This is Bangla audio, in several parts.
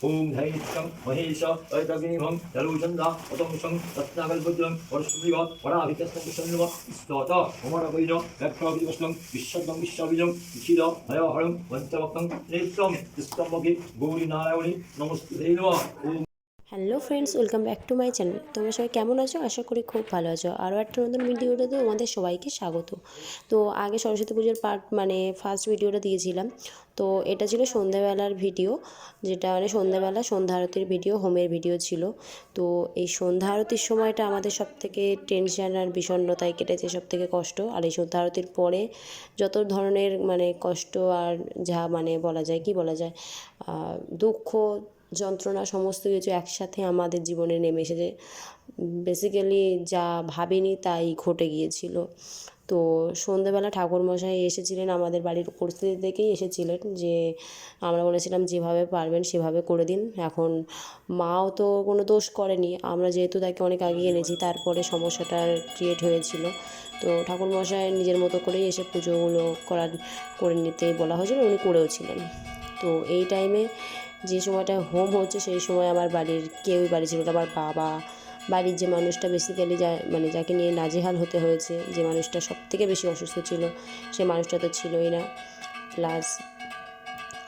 ओम धैर्यं महेश ऐतग्निभं जलूचन्द्र अतंसं रत्नाकल्पद्रं वरसुमिव वराभितस्तं कुशन्नव स्तोत अमरवैर व्याघ्रविवस्तं विश्वं विश्वबीजं क्षीर हयहरं पञ्चवक्तं नेत्रं स्तम्भगे गौरीनारायणी नमस्ते नमः। Hello friends, welcome back to my channel. তোমরা সবাই কেমন আছো? আশা করি খুব ভালো আছো। আরও একটা নতুন ভিডিওতে তোমাদের সবাইকে স্বাগত। তো আগে সরস্বতী পুজোর ফার্স্ট ভিডিওটা দিয়েছিলাম। তো এটা ছিল সন্ধ্যাবেলার ভিডিও, যেটা সন্ধ্যাবেলা সন্ধ্যা আরতির ভিডিও, হোমের ভিডিও ছিল। তো এই সন্ধ্যা আরতির সময়টা আমাদের সবথেকে টেনশন আর বিষণ্ণতায় কেটেছে, সবথেকে কষ্ট। আর এই সন্ধ্যা আরতির পরে যত ধরনের কষ্ট আর যা বলা যায়, কি বলা যায়, দুঃখ যন্ত্রণা সমস্ত কিছু একসাথে আমাদের জীবনে নেমে এসেছে। বেসিক্যালি যা ভাবিনি তাই ঘটে গিয়েছিল। তো সন্ধ্যেবেলা ঠাকুরমশাই এসেছিলেন, আমাদের বাড়ির পরিস্থিতি দেখেই এসেছিলেন, যে আমরা বলেছিলাম যেভাবে পারবেন সেভাবে করে দিন। এখন মাও তো কোনো দোষ করেনি, আমরা যেহেতু তাকে অনেক আগিয়ে এনেছি, তারপরে সমস্যাটা ক্রিয়েট হয়েছিল। তো ঠাকুরমশাই নিজের মতো করেই এসে পুজোগুলো করে নিতে বলা হয়েছিল, উনি করেও ছিলেন। তো এই টাইমে যে সময়টা হোম হচ্ছে সেই সময় আমার বাড়ির কেউই বাড়ি ছিল না। আমার বাবা, বাড়ির যে মানুষটা বেসিক্যালি যাকে নিয়ে নাজেহাল হতে হয়েছে, যে মানুষটা সবথেকে বেশি অসুস্থ ছিল, সে মানুষটা তো ছিলই না। প্লাস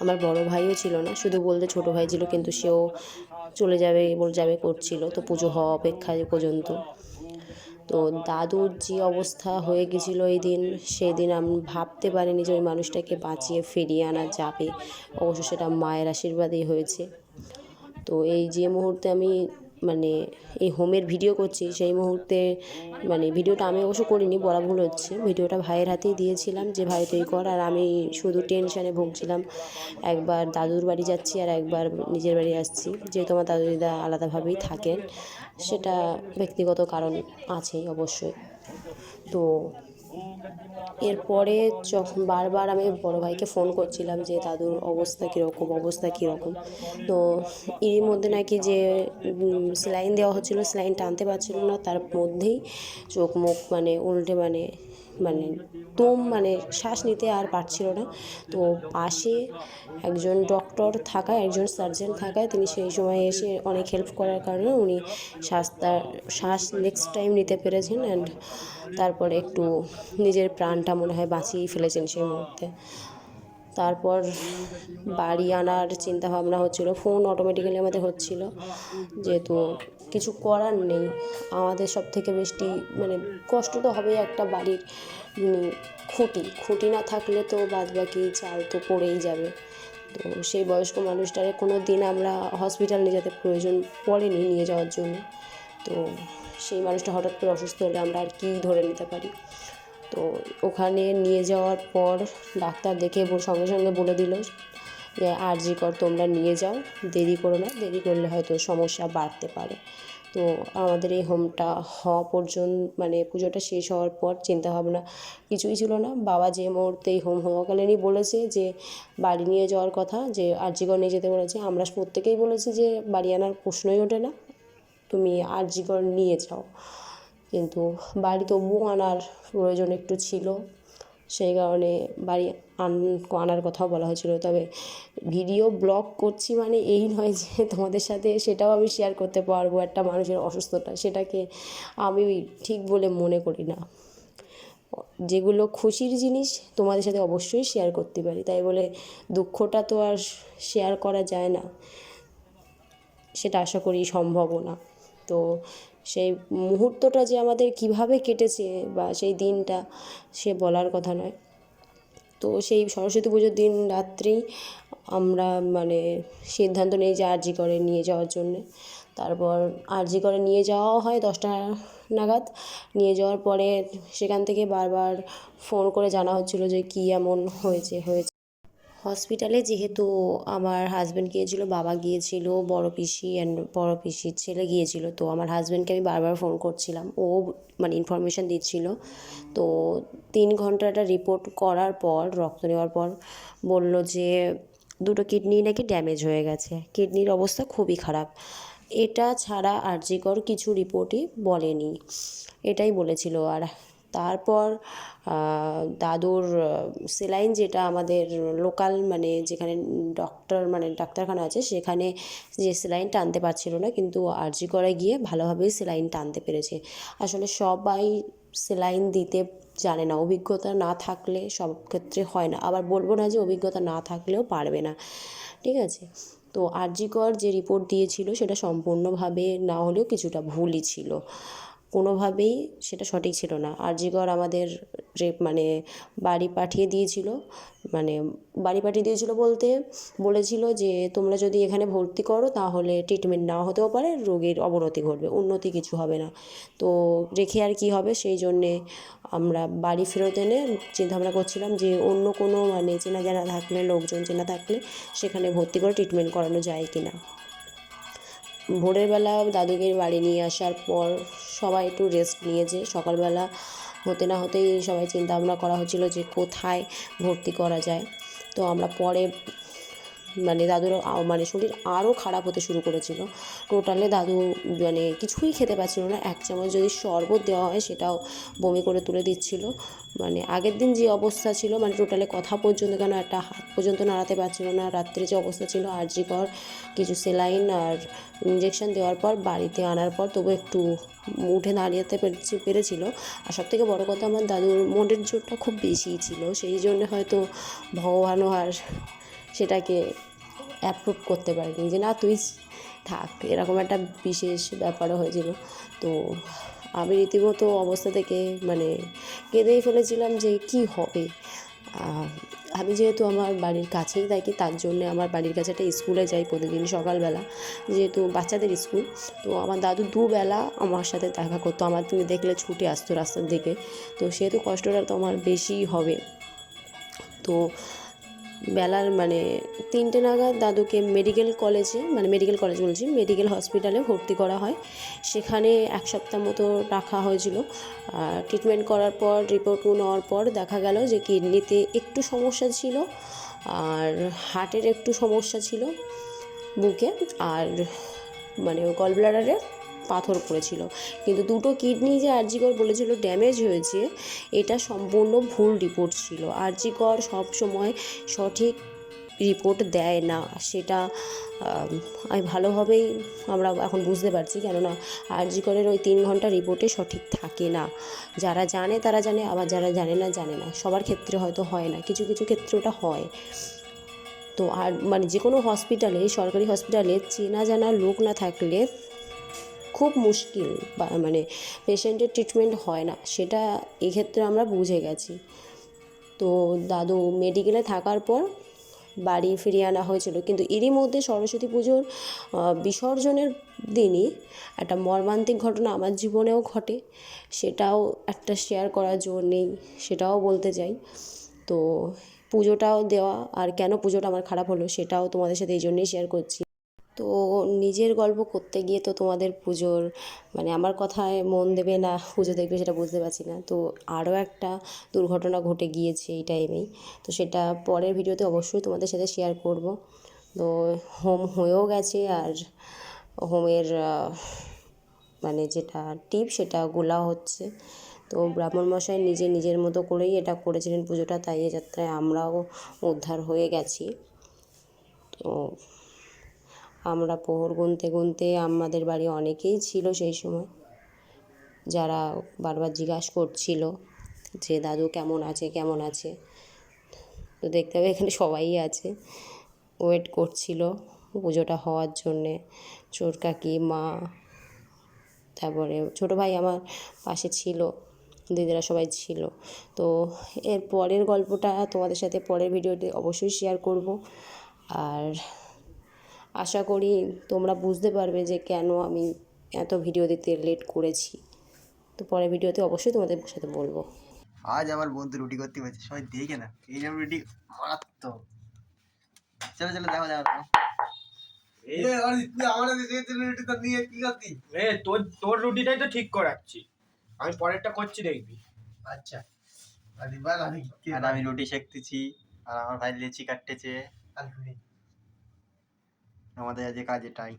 আমার বড় ভাইও ছিল না, শুধু বলতে ছোটো ভাই ছিল, কিন্তু সেও চলে যাবে করছিল। তো পুজো হওয়া অপেক্ষা পর্যন্ত। তো দাদুর যে অবস্থা হয়ে গেছিলো এই দিন, সেই দিন আমি ভাবতে পারিনি যে ওই মানুষটাকে বাঁচিয়ে ফিরিয়ে আনা যাবে। অবশ্য সেটা মায়ের আশীর্বাদেই হয়েছে। তো এই যে মুহূর্তে আমি এই হোমের ভিডিও করছি, সেই মুহূর্তে ভিডিওটা আমি অবশ্য করিনি, বলা ভুল হচ্ছে, ভিডিওটা ভাইয়ের হাতেই দিয়েছিলাম, যে ভাই তুই কর। আর আমি শুধু টেনশানে ভুগছিলাম। একবার দাদুর বাড়ি যাচ্ছি আর একবার নিজের বাড়ি আসছি, যেহেতু আমার দাদু দিদা আলাদাভাবেই থাকেন, সেটা ব্যক্তিগত কারণ আছেই অবশ্যই। তো এরপরে যখন বারবার আমি বড় ভাইকে ফোন করছিলাম যে দাদুর অবস্থা কীরকম। তো এরই মধ্যে নাকি যে স্যালাইন দেওয়া হচ্ছিলো, স্যালাইন টানতে পারছিল না, তার মধ্যেই চোখ মুখ উল্টে দম শ্বাস নিতে আর পারছিল না। তো পাশে একজন ডক্টর থাকায়, একজন সার্জন থাকায়, তিনি সেই সময় এসে অনেক হেল্প করার কারণে উনি শ্বাস নেক্সট টাইম নিতে পেরেছেন। অ্যান্ড তারপরে একটু নিজের প্রাণটা মনে হয় বাঁচিয়েই ফেলেছেন সেই মুহূর্তে। তারপর বাড়ি আনার চিন্তা ভাবনা হচ্ছিলো, ফোন অটোমেটিক্যালি আমাদের হচ্ছিল, যেহেতু কিছু করার নেই। আমাদের সব থেকে বেশি কষ্ট তো হবেই, একটা বাড়ির খুঁটি না থাকলে তো বাদবাকি চাল তো পড়েই যাবে। তো সেই বয়স্ক মানুষটারে কোনো দিন আমরা হসপিটাল নিয়ে যেতে প্রয়োজন পড়েনি নিয়ে যাওয়ার জন্য। তো সেই মানুষটা হঠাৎ করে অসুস্থ হলে আমরা আর কী ধরে নিতে পারি। তো ওখানে নিয়ে যাওয়ার পর ডাক্তার দেখে সঙ্গে সঙ্গে বলে দিল যে আরজি কর, তোমরা নিয়ে যাও, দেরি করো না, দেরি করলে হয়তো সমস্যা বাড়তে পারে। তো আমাদের এই হোমটা হওয়া পর্যন্ত পুজোটা শেষ হওয়ার পর চিন্তাভাবনা কিছুই ছিল না। বাবা যে মুহূর্তে এই হোম হওয়াকালীনই বলেছে যে বাড়ি নিয়ে যাওয়ার কথা, যে আরজি কর নিয়ে যেতে বলেছে, আমরা প্রত্যেকেই বলেছি যে বাড়ি আনার প্রশ্নই ওঠে না, তুমি আরজি কর নিয়ে যাও। কিন্তু বাড়ি তবুও আনার প্রয়োজন একটু ছিল, সেই কারণে বাড়ি আনার কথাও বলা হয়েছিল। তবে ভিডিও ব্লগ করছি এই নয় যে তোমাদের সাথে সেটাও আমি শেয়ার করতে পারবো, একটা মানুষের অসুস্থতা, সেটাকে আমি ঠিক বলে মনে করি না। যেগুলো খুশির জিনিস তোমাদের সাথে অবশ্যই শেয়ার করতে পারি, তাই বলে দুঃখটা তো আর শেয়ার করা যায় না, সেটা আশা করি সম্ভবও না। তো সেই মুহূর্তটা যে আমাদের কিভাবে কেটেছে বা সেই দিনটা, সে বলার কথা নয়। তো সেই সরস্বতী পুজোর দিন রাত্রেই আমরা সিদ্ধান্ত নিই যে আরজি করে নিয়ে যাওয়ার জন্যে। তারপর আরজি করে নিয়ে যাওয়াও হয় 10টা নাগাদ। নিয়ে যাওয়ার পরে সেখান থেকে বারবার ফোন করে জানা হচ্ছিলো যে কী এমন হয়েছে। হসপিটালে যেহেতু আমার হাজব্যান্ড গিয়েছিল, বাবা গিয়েছিল, বড় পিসি অ্যান্ড বড় পিসির ছেলে গিয়েছিল। তো আমার হাজব্যান্ডকে আমি বারবার ফোন করছিলাম, ও ইনফরমেশান দিচ্ছিল। তো 3 ঘন্টাটা রিপোর্ট করার পর, রক্ত নেওয়ার পর বলল যে 2টো কিডনি নাকি ড্যামেজ হয়ে গেছে, কিডনির অবস্থা খুবই খারাপ। এটা ছাড়া আরজিকর কিছু রিপোর্টই বলেনি, এটাই বলেছিল। আর তারপর দাদুর সেলাইন, যেটা আমাদের লোকাল মানে যেখানে ডক্টর মানে ডাক্তারখানা আছে সেখানে যে সেলাইন টানতে পারছিল না, কিন্তু আরজি করে গিয়ে ভালোভাবেই সেলাইন টানতে পেরেছে। আসলে সবাই সেলাইন দিতে জানে না, অভিজ্ঞতা না থাকলে সব ক্ষেত্রে হয় না। আবার বলবো না যে অভিজ্ঞতা না থাকলেও পারবে না, ঠিক আছে। তো আরজি কর যে রিপোর্ট দিয়েছিল সেটা সম্পূর্ণভাবে না হলেও কিছুটা ভুলই ছিল, কোনোভাবেই সেটা সঠিক ছিল না। আরজি কর আমাদের মানে বাড়ি পাঠিয়ে দিয়েছিল, মানে বাড়ি পাঠিয়ে দিয়েছিল বলতে বলেছিল যে তোমরা যদি এখানে ভর্তি করো তাহলে ট্রিটমেন্ট না হতেও পারে, রোগীর অবনতি ঘটবে, উন্নতি কিছু হবে না। তো রেখে আর কি হবে, সেই জন্যে আমরা বাড়ি ফেরত এনে চিন্তাভাবনা করছিলাম যে অন্য কোনো মানে চেনা জানা থাকলে, লোকজন চেনা থাকলে সেখানে ভর্তি করে ট্রিটমেন্ট করানো যায় কি না। ভোরের বেলা দাদুকে বাড়ি নিয়ে আসার পর সবাই একটু রেস্ট নিয়েছে। সকালবেলা হতে না হতেই সবাই চিন্তা ভাবনা করা হচ্ছিল যে কোথায় ভর্তি করা যায়। তো আমরা পরে মানে দাদুর মানে শরীর আরও খারাপ হতে শুরু করেছিল। টোটালে দাদু মানে কিছুই খেতে পারছিল না, এক চামচ যদি শরবত দেওয়া হয় সেটাও বমি করে তুলে দিচ্ছিল। মানে আগের দিন যে অবস্থা ছিল, মানে টোটালে কথা পর্যন্ত কেন একটা হাত পর্যন্ত নাড়াতে পারছিল না। রাত্রে যে অবস্থা ছিল, আরজি কর কিছু সেলাইন আর ইঞ্জেকশন দেওয়ার পর বাড়িতে আনার পর তবু একটু উঠে দাঁড়াতে পেরেছিল। আর সবথেকে বড় কথা, আমার দাদুর মনের জোরটা খুব বেশিই ছিল, সেই জন্য হয়তো ভগবানও আর সেটাকে অ্যাপ্রুভ করতে পারিনি যে না তুই থাক, এরকম একটা বিশেষ ব্যাপারও হয়েছিল। তো আমি রীতিমতো অবস্থা থেকে মানে কেঁদেই ফেলেছিলাম যে কি হবে। আমি যেহেতু আমার বাড়ির কাছেই থাকি, তার জন্য আমার বাড়ির কাছে একটা স্কুলে যাই প্রতিদিন সকালবেলা, যেহেতু বাচ্চাদের স্কুল। তো আমার দাদু দুবেলা আমার সাথে দেখা করতো, আমার তুমি দেখলে ছুটে আসতো রাস্তার দিকে। তো সেহেতু কষ্টটা তো আমার বেশিই হবে। তো বেলার মানে 3টে নাগাদ দাদুকে মেডিকেল কলেজে, মানে মেডিকেল কলেজ বলছি, মেডিকেল হসপিটালে ভর্তি করা হয়। সেখানে 1 সপ্তাহ মতো রাখা হয়েছিল। ট্রিটমেন্ট করার পর রিপোর্ট নেওয়ার পর দেখা গেল যে কিডনিতে একটু সমস্যা ছিল, আর হার্টের একটু সমস্যা ছিল বুকে, আর মানে গল ব্লাডারে পাথর পড়েছিল। কিন্তু দুটো কিডনি যে আরজি কর বলেছিল ড্যামেজ হয়েছে, এটা সম্পূর্ণ ভুল রিপোর্ট ছিল। আরজি কর সবসময় সঠিক রিপোর্ট দেয় না, সেটা আমি ভালোভাবেই আমরা এখন বুঝতে পারছি। কেননা আরজি করের ওই 3 ঘন্টা রিপোর্টে সঠিক থাকে না। যারা জানে তারা জানে, আবার যারা জানে না জানে না। সবার ক্ষেত্রে হয়তো হয় না, কিছু কিছু ক্ষেত্রে ওটা হয়। তো আর মানে যে কোনো হসপিটালে, সরকারি হসপিটালে চেনা জানা লোক না থাকলে খুব মুশকিল, বা মানে পেশেন্টের ট্রিটমেন্ট হয় না, সেটা এক্ষেত্রে আমরা বুঝে গেছি। তো দাদু মেডিকেলে থাকার পর বাড়ি ফিরিয়ে আনা হয়েছিল, কিন্তু এরই মধ্যে সরস্বতী পুজোর বিসর্জনের দিনই একটা মর্মান্তিক ঘটনা আমার জীবনেও ঘটে। সেটাও একটা শেয়ার করার জন্যেই সেটাও বলতে চাই। তো পুজোটাও দেওয়া, আর কেন পুজোটা আমার খারাপ হলো সেটাও তোমাদের সাথে এই জন্যেই শেয়ার করছি। তো নিজের গল্প করতে গিয়ে তো তোমাদের পুজোর মানে আমার কথায় মন দেবে না পুজো দেখবে সেটা বুঝতে পারছি না। তো আরও একটা দুর্ঘটনা ঘটে গিয়েছে এই টাইমেই, তো সেটা পরের ভিডিওতে অবশ্যই তোমাদের সাথে শেয়ার করব। তো হোম হয়েও গেছে, আর হোমের মানে যেটা টিপ সেটা গোলা হচ্ছে। তো ব্রাহ্মণমশাই নিজের মতো করেই এটা করেছিলেন পুজোটা, তাই এ যাত্রায় আমরাও উদ্ধার হয়ে গেছি। তো আমরা প্রহর গুনতে গুনতে, আমাদের বাড়ি অনেকেই ছিল সেই সময়, যারা বারবার জিজ্ঞাসা করছিল যে দাদু কেমন আছে কেমন আছে। তো দেখতে হবে এখানে সবাই আছে, ওয়েট করছিল পুজোটা হওয়ার জন্যে। চোর কাকি, মা, তারপরে ছোটো ভাই আমার পাশে ছিল, দিদিরা সবাই ছিল। তো এর পরের গল্পটা তোমাদের সাথে পরের ভিডিওতে অবশ্যই শেয়ার করব। আর আশা করি তোমরা বুঝতে পারবে যে কেন আমি এত ভিডিও দিতে লেট করেছি। তো পরের ভিডিওতে অবশ্যই তোমাদের সাথে বলবো। আজ আমার বন্ধু রুটি করতে হয়েছে, সবাই দেখে না এই যে রুটি মারাত্মক। চলো চলো দেখো দেখো তোর রুটিটাই তো ঠিক করাচ্ছি, আমি পরেরটা করছি দেখবি। আচ্ছা আর আমি রুটি সেকতেছি, আর আমার ভাই লেচি কাটতেছে। আমাদের আজ কাজ এটাই।